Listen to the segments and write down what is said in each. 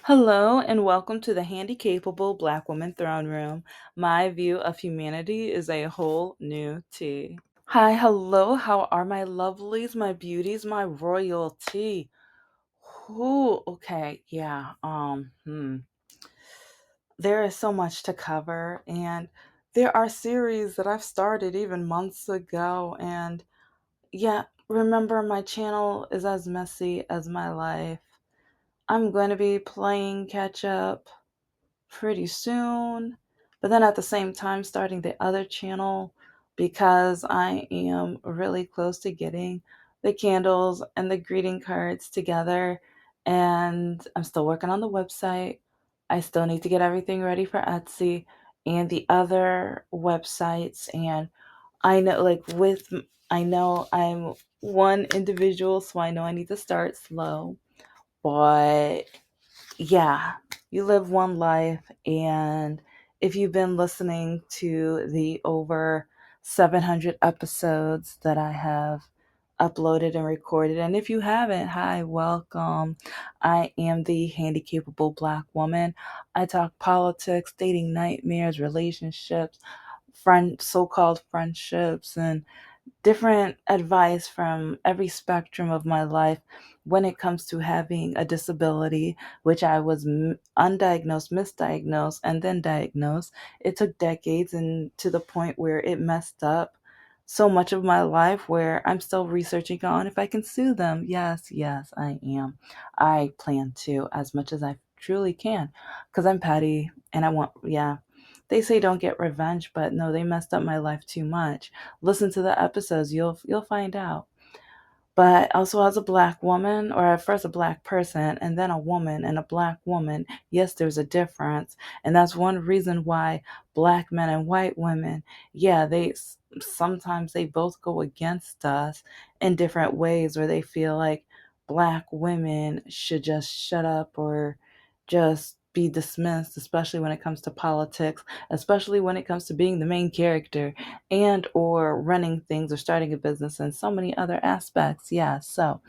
Hello and welcome to the Handicapable Black Woman Throne Room. My view of humanity is a whole new tea. Hi, hello, how are my lovelies, my beauties, my royalty? Okay, yeah, there is so much to cover, and there are series that I've started even months ago, and yeah, remember my channel is as messy as my life. I'm going to be playing catch up pretty soon. But then at the same time, starting the other channel because I am really close to getting the candles and the greeting cards together. And I'm still working on the website. I still need to get everything ready for Etsy and the other websites. And I know, I know I'm one individual, so I know I need to start slow. But yeah, you live one life, and if you've been listening to the over 700 episodes that I have uploaded and recorded, and if you haven't, hi, welcome. I am the Handicapable Black Woman. I talk politics, dating nightmares, relationships, so-called friendships, and different advice from every spectrum of my life when it comes to having a disability, which I was undiagnosed, misdiagnosed, and then diagnosed. It took decades and to the point where it messed up so much of my life where I'm still researching on if I can sue them. Yes, yes, I am. I plan to as much as I truly can because I'm petty and I want, yeah. They say don't get revenge, but no, they messed up my life too much. Listen to the episodes, you'll find out. But also as a black woman, or at first a black person, and then a woman and a black woman, yes, there's a difference. And that's one reason why black men and white women, yeah, sometimes they both go against us in different ways where they feel like black women should just shut up or just be dismissed, especially when it comes to politics, especially when it comes to being the main character and or running things or starting a business and so many other aspects. Yeah, so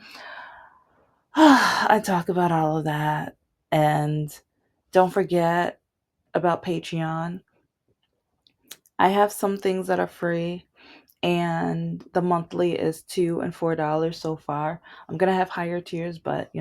I talk about all of that. And don't forget about Patreon. I have some things that are free, and the monthly is $2 and $4 so far. I'm gonna have higher tiers, but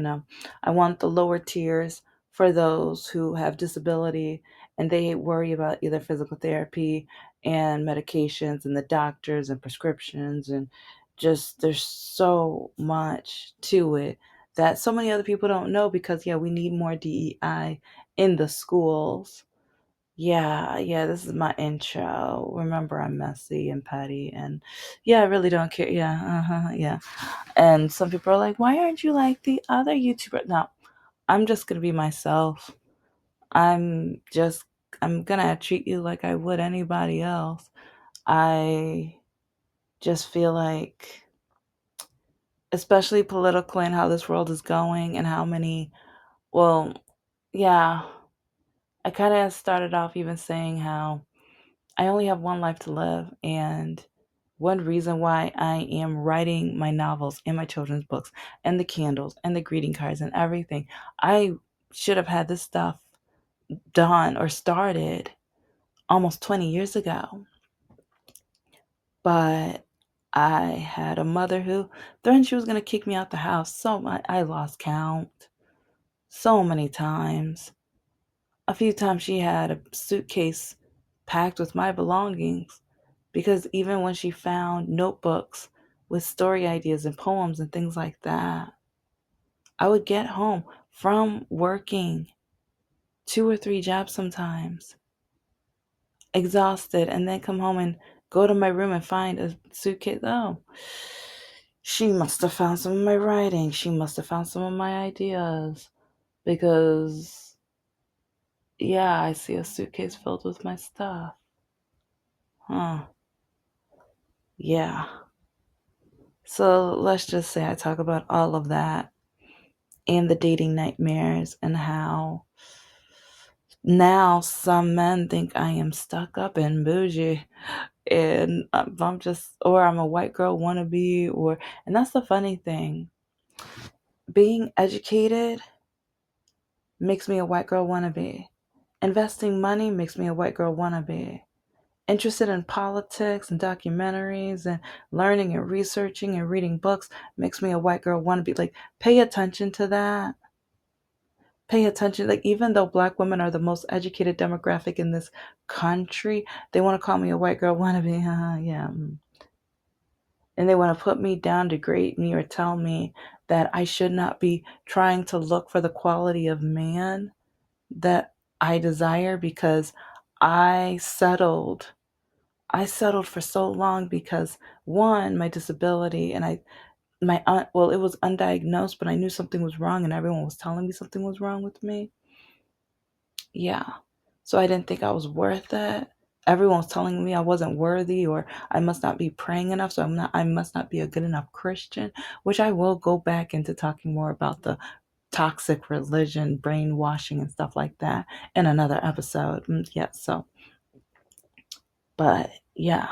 I want the lower tiers for those who have disability and they worry about either physical therapy and medications and the doctors and prescriptions, and just there's so much to it that so many other people don't know because yeah, we need more DEI in the schools. Yeah, yeah, this is my intro. Remember, I'm messy and petty, and yeah, I really don't care. Yeah, yeah. And some people are like, why aren't you like the other YouTuber? No, I'm just gonna be myself. I'm just, I'm gonna treat you like I would anybody else. I just feel like, especially politically and how this world is going, and how many, well, yeah, I kind of started off even saying how I only have one life to live, and one reason why I am writing my novels and my children's books and the candles and the greeting cards and everything. I should have had this stuff done or started almost 20 years ago. But I had a mother who threatened she was going to kick me out the house. So I lost count so many times. A few times she had a suitcase packed with my belongings because even when she found notebooks with story ideas and poems and things like that, I would get home from working 2 or 3 jobs sometimes, exhausted, and then come home and go to my room and find a suitcase. Oh, she must have found some of my writing. She must have found some of my ideas because, yeah, I see a suitcase filled with my stuff. Huh. Yeah. So let's just say I talk about all of that and the dating nightmares and how now some men think I am stuck up and bougie and I'm just, or I'm a white girl wannabe, and that's the funny thing. Being educated makes me a white girl wannabe. Investing money makes me a white girl wannabe. Interested in politics and documentaries and learning and researching and reading books makes me a white girl wannabe. Like, pay attention to that. Pay attention. Like, even though black women are the most educated demographic in this country, they want to call me a white girl wannabe. Yeah. And they want to put me down, degrade me, or tell me that I should not be trying to look for the quality of man that I desire because I settled. I settled for so long because, one, my disability, and well, it was undiagnosed, but I knew something was wrong, and everyone was telling me something was wrong with me. Yeah. So I didn't think I was worth it. Everyone was telling me I wasn't worthy, or I must not be praying enough, so I must not be a good enough Christian, which I will go back into talking more about the toxic religion, brainwashing and stuff like that in another episode. Yeah, so but yeah,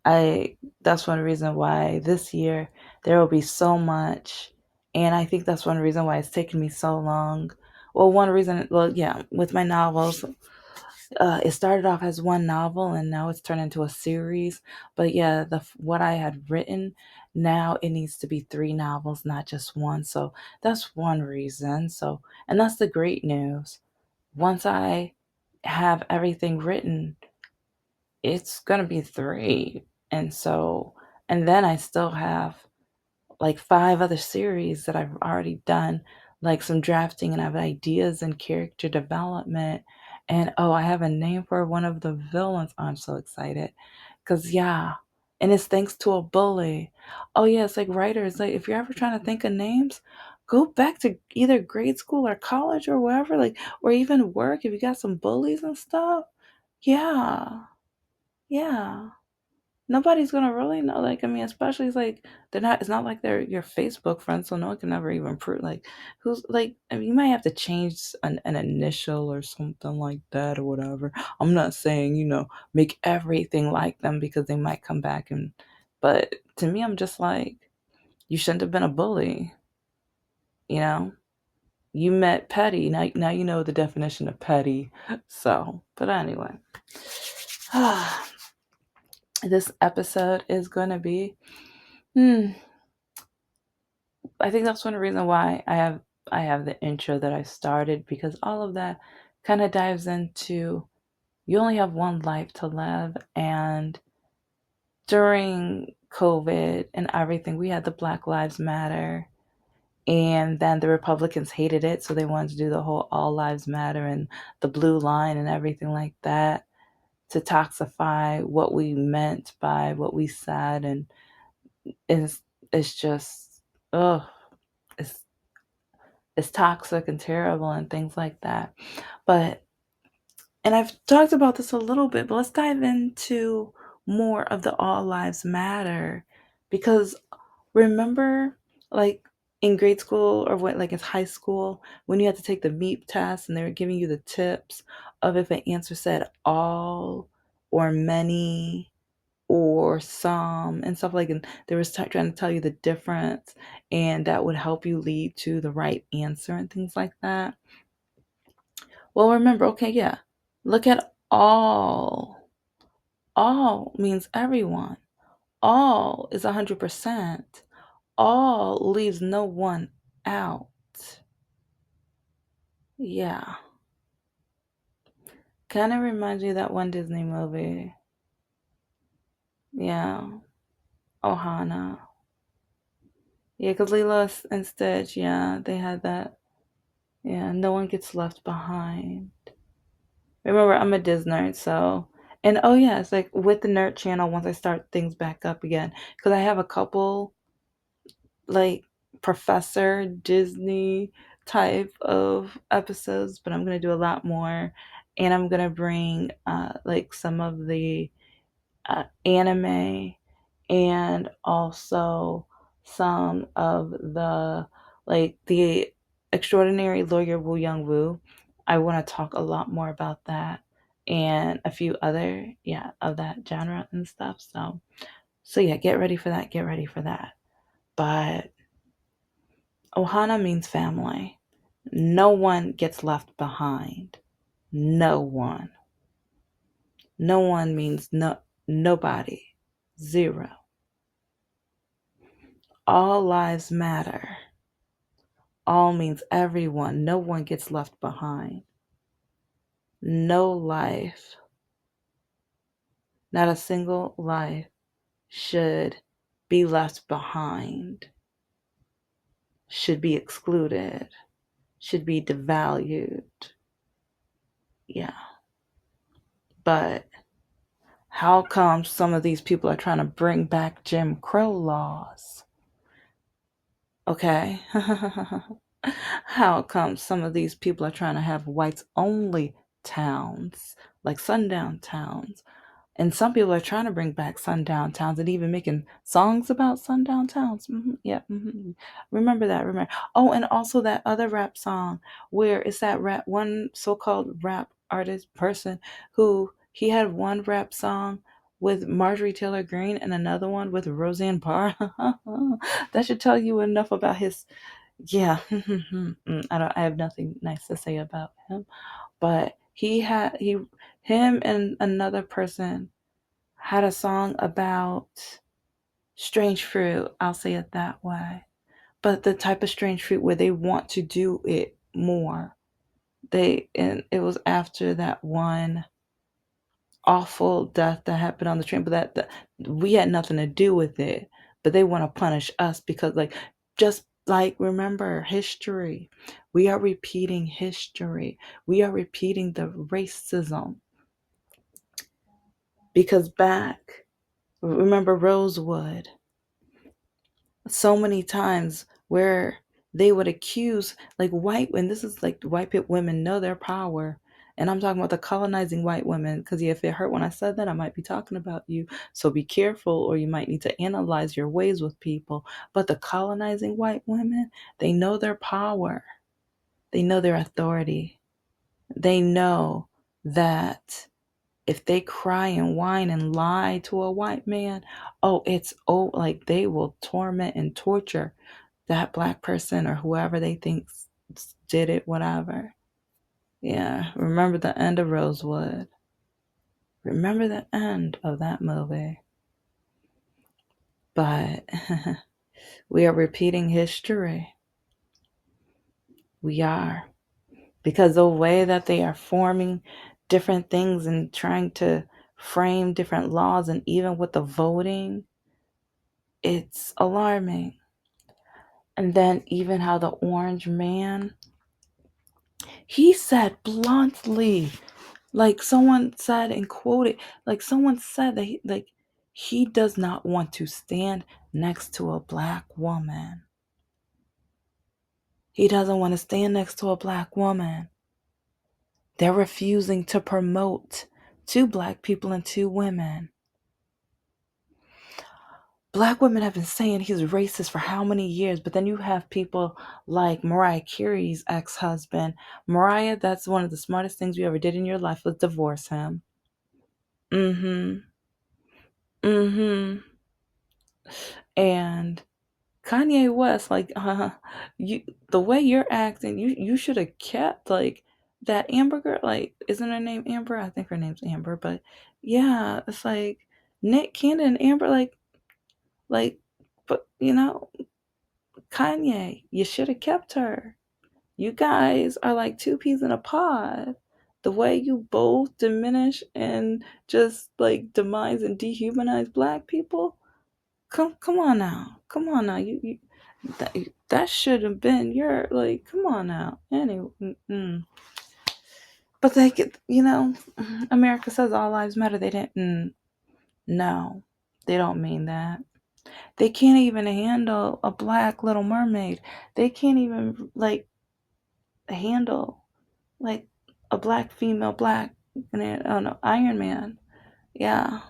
I that's one reason why this year there will be so much, and I think that's one reason why it's taken me so long. Well, one reason, well, yeah, with my novels, it started off as one novel and now it's turned into a series. But yeah, the what I had written, now it needs to be three novels, not just one. So that's one reason. So, and that's the great news. Once I have everything written, it's gonna be three. And so, and then I still have like five other series that I've already done, like some drafting, and I have ideas and character development. And oh, I have a name for one of the villains. Oh, I'm so excited. Cause yeah. And it's thanks to a bully. Oh yeah, it's like writers. Like, if you're ever trying to think of names, go back to either grade school or college or wherever, like, or even work if you got some bullies and stuff. Yeah. Yeah. Nobody's gonna really know. Like, I mean, especially it's like they're not. It's not like they're your Facebook friends, so no one can ever even prove. Like, who's like? I mean, you might have to change an initial or something like that or whatever. I'm not saying make everything like them because they might come back and. But to me, I'm just like, you shouldn't have been a bully. You know, you met petty. Now you know the definition of petty. So, but anyway, this episode is gonna be. Hmm. I think that's one reason why I have the intro that I started, because all of that kind of dives into you only have one life to live. And during COVID and everything, we had the Black Lives Matter, and then the Republicans hated it, so they wanted to do the whole All Lives Matter and the blue line and everything like that to toxify what we meant by what we said. And it's just, ugh, it's toxic and terrible and things like that. But, and I've talked about this a little bit, but let's dive into more of the All Lives Matter. Because remember, like, in grade school or what, like in high school, when you had to take the MEP test and they were giving you the tips of if an answer said all or many or some and stuff, like, and they were trying to tell you the difference, and that would help you lead to the right answer and things like that. Well, remember, okay, yeah, look at all. All means everyone. All is 100%. All leaves no one out. Yeah. Kind of reminds me of that one Disney movie. Yeah. Ohana. Yeah, because Lilo and Stitch, yeah, they had that. Yeah, no one gets left behind. Remember, I'm a Disney nerd, so. And oh, yeah, it's like with the Nerd channel, once I start things back up again, because I have a couple, like, Professor Disney type of episodes, but I'm going to do a lot more. And I'm going to bring, like, some of the anime, and also some of the, like, the extraordinary lawyer Wu Young Woo. I want to talk a lot more about that and a few other, yeah, of that genre and stuff. So yeah, get ready for that. Get ready for that. But Ohana means family. No one gets left behind. No one. No one means nobody. Zero. All lives matter. All means everyone. No one gets left behind. No life, not a single life, should be left behind, should be excluded, should be devalued. Yeah. But how come some of these people are trying to bring back Jim Crow laws? Okay. How come some of these people are trying to have whites only towns, like sundown towns? And some people are trying to bring back sundown towns and even making songs about sundown towns. Yeah. Remember that. Remember. Oh, and also that other rap song where it's that rap, one so-called rap artist person who he had one rap song with Marjorie Taylor Greene and another one with Roseanne Barr. That should tell you enough about his. Yeah. I have nothing nice to say about him, but him and another person had a song about strange fruit. I'll say it that way. But the type of strange fruit where they want to do it more. And it was after that one awful death that happened on the train, but that we had nothing to do with it. But they want to punish us because, like, just like remember history, we are repeating history. We are repeating the racism because back, remember Rosewood, so many times where they would accuse like white, and this is like white women know their power, and I'm talking about the colonizing white women because if it hurt when I said that I might be talking about you, so be careful or you might need to analyze your ways with people. But the colonizing white women, they know their power, they know their authority, they know that if they cry and whine and lie to a white man, oh, like they will torment and torture that black person or whoever they think did it, whatever. Yeah, remember the end of Rosewood. Remember the end of that movie. But we are repeating history. We are. Because the way that they are forming different things and trying to frame different laws, and even with the voting, it's alarming. And then even how the orange man, he said bluntly, like someone said and quoted, like someone said that he does not want to stand next to a black woman. He doesn't want to stand next to a black woman. They're refusing to promote two black people and two women. Black women have been saying he's racist for how many years, but then you have people like Mariah Carey's ex-husband. Mariah, that's one of the smartest things you ever did in your life was divorce him. Mm-hmm. Mm-hmm. And Kanye West, like, you, the way you're acting, you should have kept like that Amber girl. Like, isn't her name Amber? I think her name's Amber, but yeah, it's like Nick Cannon and Amber, like, but Kanye, you should have kept her. You guys are like two peas in a pod. The way you both diminish and just like demise and dehumanize black people. Come on now. Come on now. You that should have been your, like, come on now. Anyway, but they get, America says all lives matter. They didn't. No, they don't mean that. They can't even handle a black Little Mermaid. They can't even like handle like a black female black. Oh no, Iron Man. Yeah.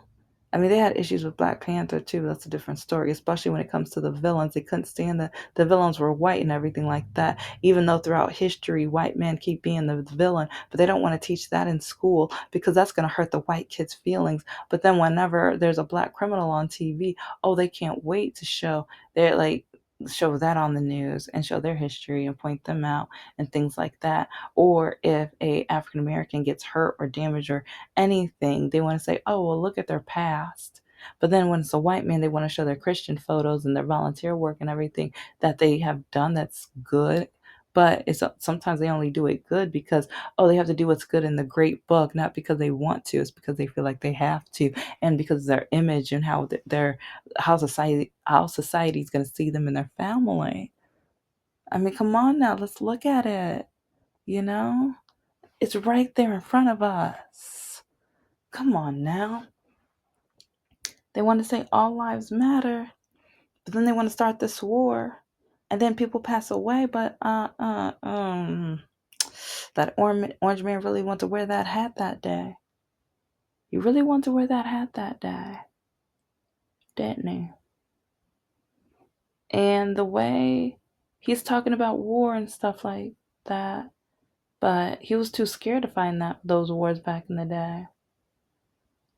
I mean, they had issues with Black Panther too. That's a different story, especially when it comes to the villains. They couldn't stand the villains were white and everything like that. Even though throughout history, white men keep being the villain, but they don't want to teach that in school because that's going to hurt the white kids' feelings. But then whenever there's a black criminal on TV, oh, they can't wait to show. They're like, show that on the news and show their history and point them out and things like that. Or if a African American gets hurt or damaged or anything, they want to say, oh, well, look at their past. But then when it's a white man, they want to show their Christian photos and their volunteer work and everything that they have done that's good. But it's sometimes they only do it good because, oh, they have to do what's good in the great book, not because they want to. It's because they feel like they have to, and because of their image and how their how society's going to see them and their family. I mean, come on now, let's look at it. You know, it's right there in front of us. Come on now. They want to say all lives matter, but then they want to start this war, and then people pass away. But that orange man really want to wear that hat that day. He really want to wear that hat that day, didn't he? And the way he's talking about war and stuff like that, but he was too scared to find those wars back in the day.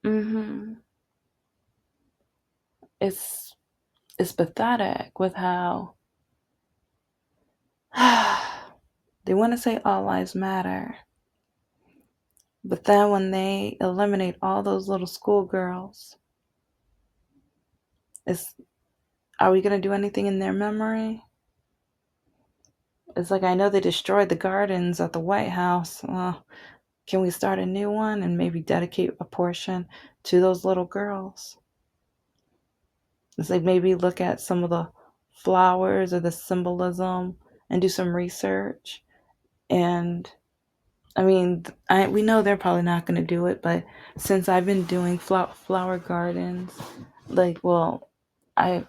hmm It's it's pathetic with how they want to say all lives matter, but then when they eliminate all those little schoolgirls, is are we gonna do anything in their memory? It's like I know they destroyed the gardens at the White House. Well, can we start a new one and maybe dedicate a portion to those little girls? It's like maybe look at some of the flowers or the symbolism and do some research. And I mean, we know they're probably not going to do it, but since I've been doing flower gardens, like, I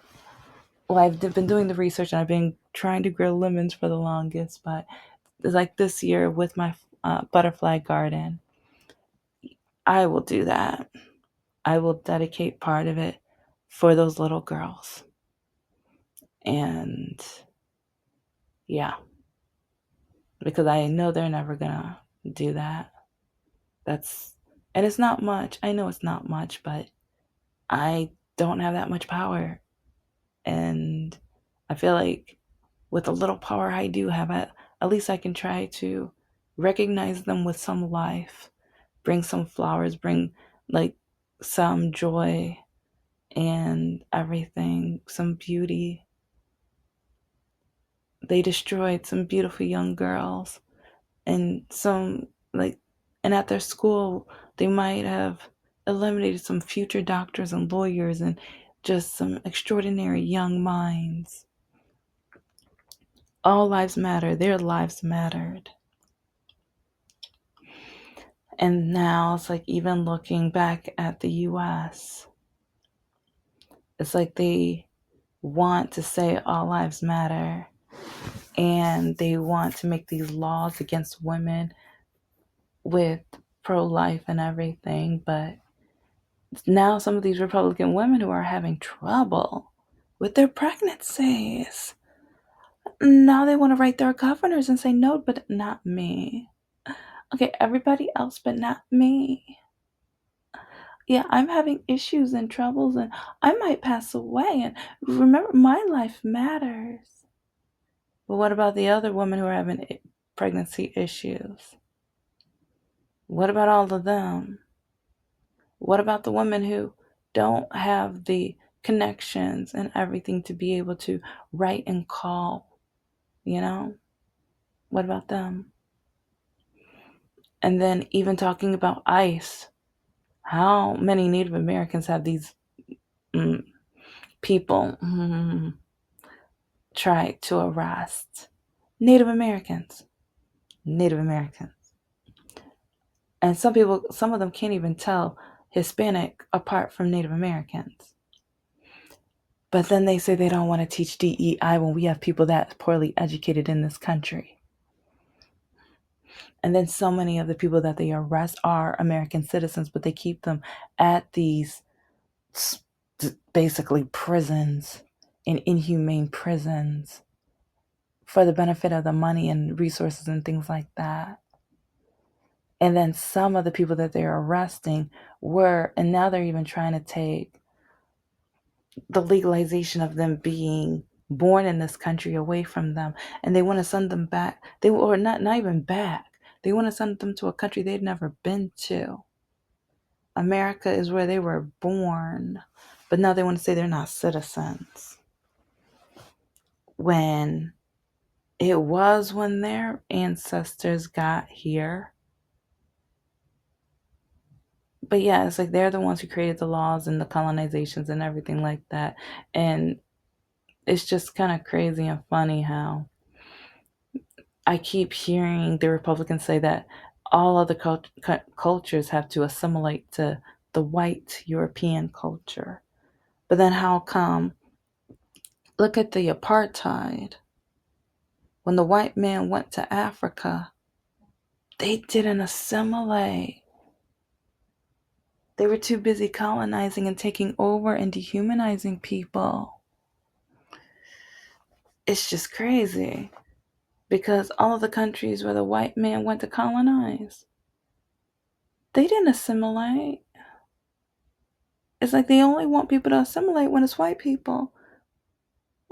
I've been doing the research and I've been trying to grow lemons for the longest, but it's like this year with my butterfly garden, I will do that. I will dedicate part of it for those little girls. And yeah, because I know they're never gonna do that. That's and it's not much. I know it's not much, but I don't have that much power. And I feel like with the little power I do have, at least I can try to recognize them with some life, bring some flowers, bring like some joy and everything, some beauty. They destroyed some beautiful young girls and some like and at their school they might have eliminated some future doctors and lawyers and just some extraordinary young minds. All lives matter, their lives mattered. And now it's like even looking back at the US, it's like they want to say all lives matter and they want to make these laws against women with pro-life and everything, but now some of these Republican women who are having trouble with their pregnancies, now they want to write their governors and say no, but not me. Okay, everybody else but not me. Yeah, I'm having issues and troubles and I might pass away, and remember my life matters. But what about the other women who are having pregnancy issues? What about all of them? What about the women who don't have the connections and everything to be able to write and call? You know? What about them? And then even talking about ICE, how many Native Americans have these mm, people try to arrest? Native Americans. Native Americans. And some of them can't even tell Hispanic apart from Native Americans. But then they say they don't want to teach DEI when we have people that poorly educated in this country. And then so many of the people that they arrest are American citizens, but they keep them at these basically prisons, in inhumane prisons, for the benefit of the money and resources and things like that. And then some of the people that they're arresting and now they're even trying to take the legalization of them being born in this country away from them, and they want to send them back. They or not even back. They want to send them to a country they've never been to. America is where they were born, but now they want to say they're not citizens. When it was when their ancestors got here. But yeah, it's like they're the ones who created the laws and the colonizations and everything like that. And it's just kind of crazy and funny how I keep hearing the Republicans say that all other cultures have to assimilate to the white European culture. But then how come, look at the apartheid. When the white man went to Africa, they didn't assimilate. They were too busy colonizing and taking over and dehumanizing people. It's just crazy because all of the countries where the white man went to colonize, they didn't assimilate. It's like they only want people to assimilate when it's white people,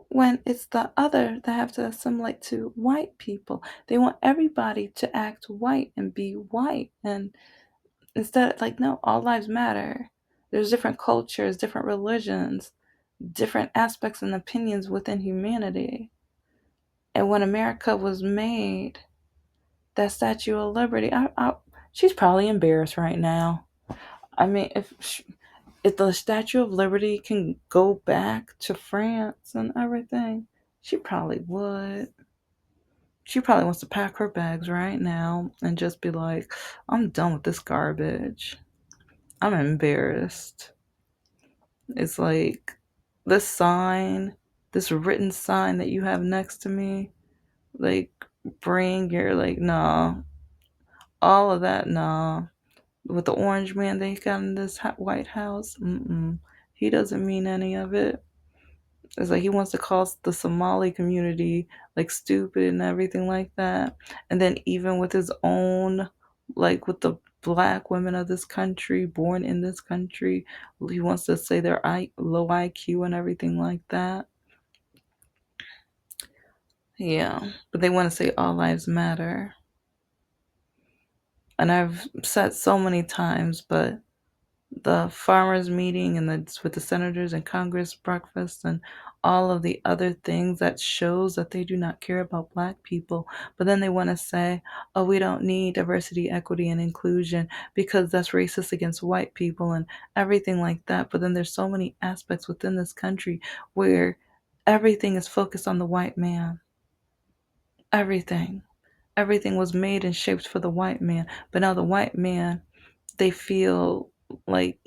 when it's the other that have to assimilate to white people. They want everybody to act white and be white. And instead, like, no, all lives matter. There's different cultures, different religions, different aspects and opinions within humanity. And when America was made, that Statue of Liberty, she's probably embarrassed right now. I mean, if the Statue of Liberty can go back to France and everything, she probably would. She probably wants to pack her bags right now and just be like, I'm done with this garbage. I'm embarrassed. It's like this sign, this written sign that you have next to me, like, bring your, like, nah, all of that, nah. With the orange man they got in this White House, he doesn't mean any of it. It's like he wants to call the Somali community like stupid and everything like that. And then even with his own, like with the black women of this country, born in this country, he wants to say they're low IQ and everything like that. Yeah, but they want to say all lives matter. And I've said so many times, but the farmers meeting and with the senators and Congress breakfast and all of the other things that shows that they do not care about black people. But then they want to say, oh, we don't need diversity, equity, and inclusion because that's racist against white people and everything like that. But then there's so many aspects within this country where everything is focused on the white man. Everything was made and shaped for the white man. But now the white man, they feel like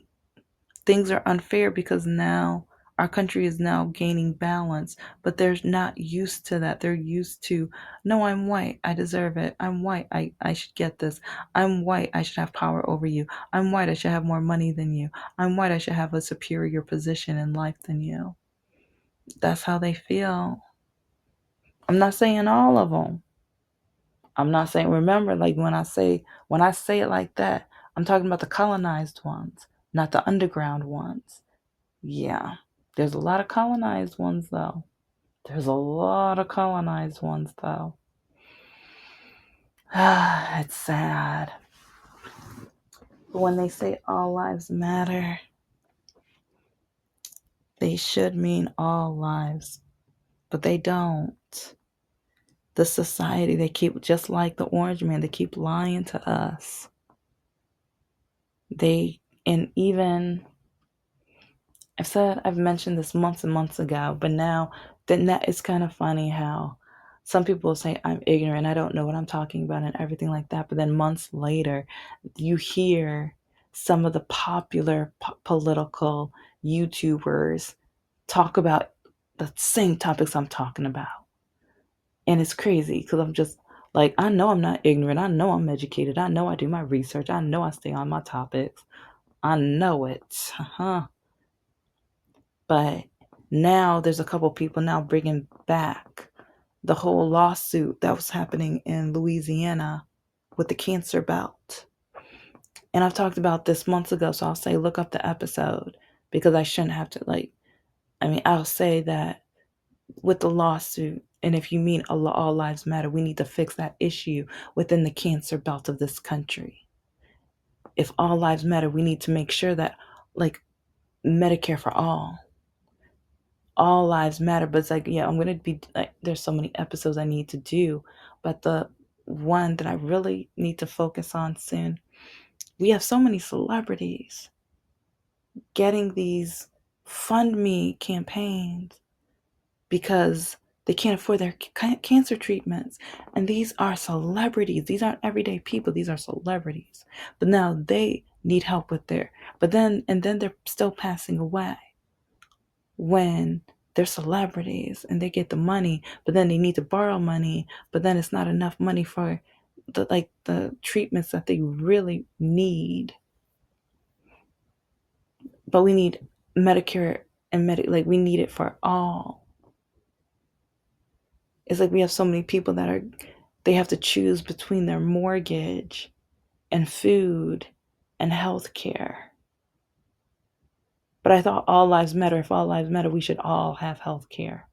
things are unfair because now our country is now gaining balance, but they're not used to that. They're used to, no, I'm white, I deserve it. I'm white, I should get this. I'm white, I should have power over you. I'm white, I should have more money than you. I'm white, I should have a superior position in life than you. That's how they feel. I'm not saying all of them. I'm not saying, remember, like when I say it like that, I'm talking about the colonized ones, not the underground ones. Yeah. There's a lot of colonized ones, though. There's a lot of colonized ones, though. It's sad. But when they say all lives matter, they should mean all lives. But they don't. The society, they keep, just like the orange man, they keep lying to us. And even I've mentioned this months and months ago, but now it's kind of funny how some people say I'm ignorant, I don't know what I'm talking about and everything like that. But then months later, you hear some of the popular political YouTubers talk about the same topics I'm talking about. And it's crazy because I'm just like, I know I'm not ignorant. I know I'm educated. I know I do my research. I know I stay on my topics. I know it. But now there's a couple people now bringing back the whole lawsuit that was happening in Louisiana with the cancer belt. And I've talked about this months ago, so I'll say look up the episode because I shouldn't have to I'll say that with the lawsuit. And if you mean all lives matter, we need to fix that issue within the cancer belt of this country. If all lives matter, we need to make sure that, like, Medicare for all lives matter. But it's like, yeah, I'm gonna be like, there's so many episodes I need to do, but the one that I really need to focus on soon, we have so many celebrities getting these fund me campaigns because they can't afford their cancer treatments. And these are celebrities. These aren't everyday people. These are celebrities. But now they need help with their, and then they're still passing away when they're celebrities and they get the money, but then they need to borrow money, but then it's not enough money for the treatments that they really need. But we need Medicare and like we need it for all. It's like we have so many people that they have to choose between their mortgage and food and health care. But I thought all lives matter. If all lives matter, we should all have health care.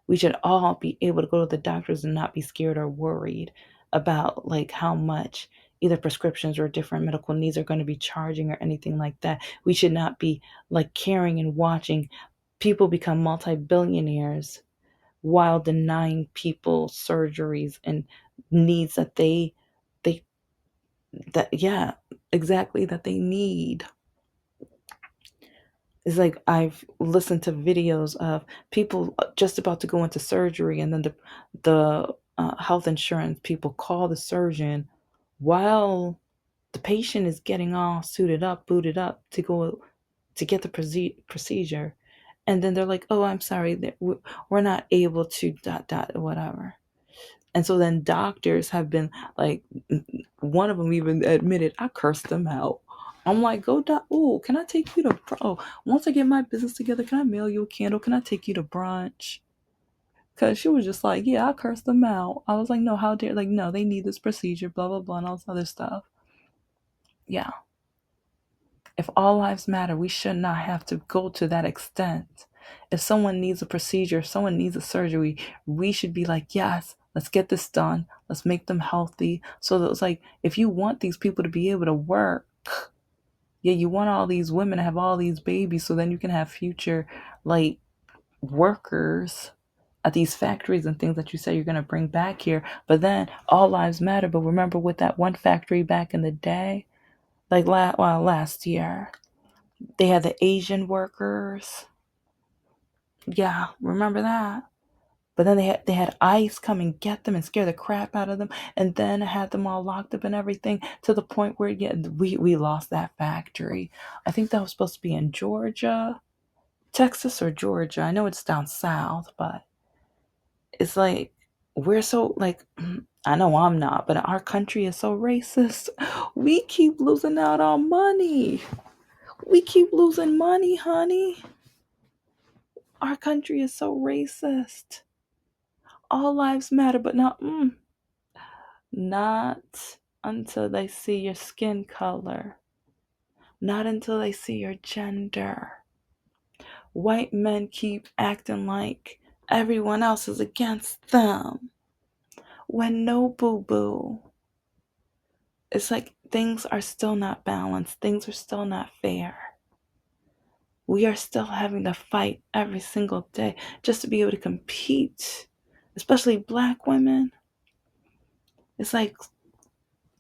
We should all be able to go to the doctors and not be scared or worried about like how much either prescriptions or different medical needs are going to be charging or anything like that. We should not be like caring and watching people become multi-billionaires while denying people surgeries and needs that they that yeah, exactly, that they need. It's like I've listened to videos of people just about to go into surgery, and then the health insurance people call the surgeon while the patient is getting all suited up, booted up to go to get the procedure, and then they're like, "Oh, I'm sorry, that we're not able to dot dot whatever." And so then doctors have been like, one of them even admitted, I cursed them out. I'm like, go doc. Oh, can I take you to once I get my business together, can I mail you a candle? Can I take you to brunch? Because she was just like, yeah, I cursed them out. I was like, no, how dare, like, no, they need this procedure, blah, blah, blah, and all this other stuff. Yeah. If all lives matter, we should not have to go to that extent. If someone needs a procedure, if someone needs a surgery, we should be like, yes, let's get this done. Let's make them healthy. So that it's like, if you want these people to be able to work, yeah, you want all these women to have all these babies so then you can have future like workers at these factories and things that you say you're going to bring back here. But then all lives matter. But remember with that one factory back in the day, like last year, they had the Asian workers. Yeah, remember that? But then they had ICE come and get them and scare the crap out of them, and then had them all locked up and everything to the point where yeah, we lost that factory. I think that was supposed to be in Georgia, Texas or Georgia. I know it's down south, but it's like we're so like I know I'm not, but our country is so racist. We keep losing out on money. We keep losing money, honey. Our country is so racist. All lives matter, but not until they see your skin color. Not until they see your gender. White men keep acting like everyone else is against them. When no, boo boo. It's like things are still not balanced. Things are still not fair. We are still having to fight every single day just to be able to compete, especially black women. It's like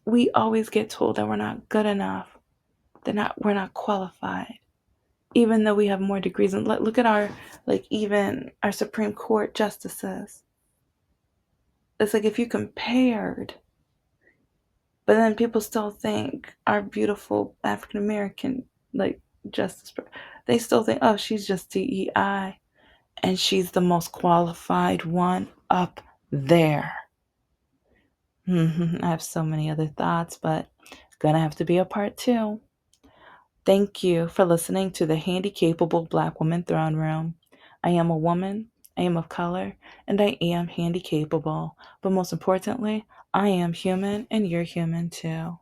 we always get told that we're not good enough, we're not qualified, even though we have more degrees. And look at our even our Supreme Court justices. It's like if you compared, but then people still think our beautiful African American justice, they still think, oh, she's just DEI, and she's the most qualified one up there. I have so many other thoughts, but it's gonna have to be a part two. Thank you for listening to the Handicapable Black Woman Throne Room. I am a woman, I am of color, and I am handicapable. But most importantly, I am human and you're human too.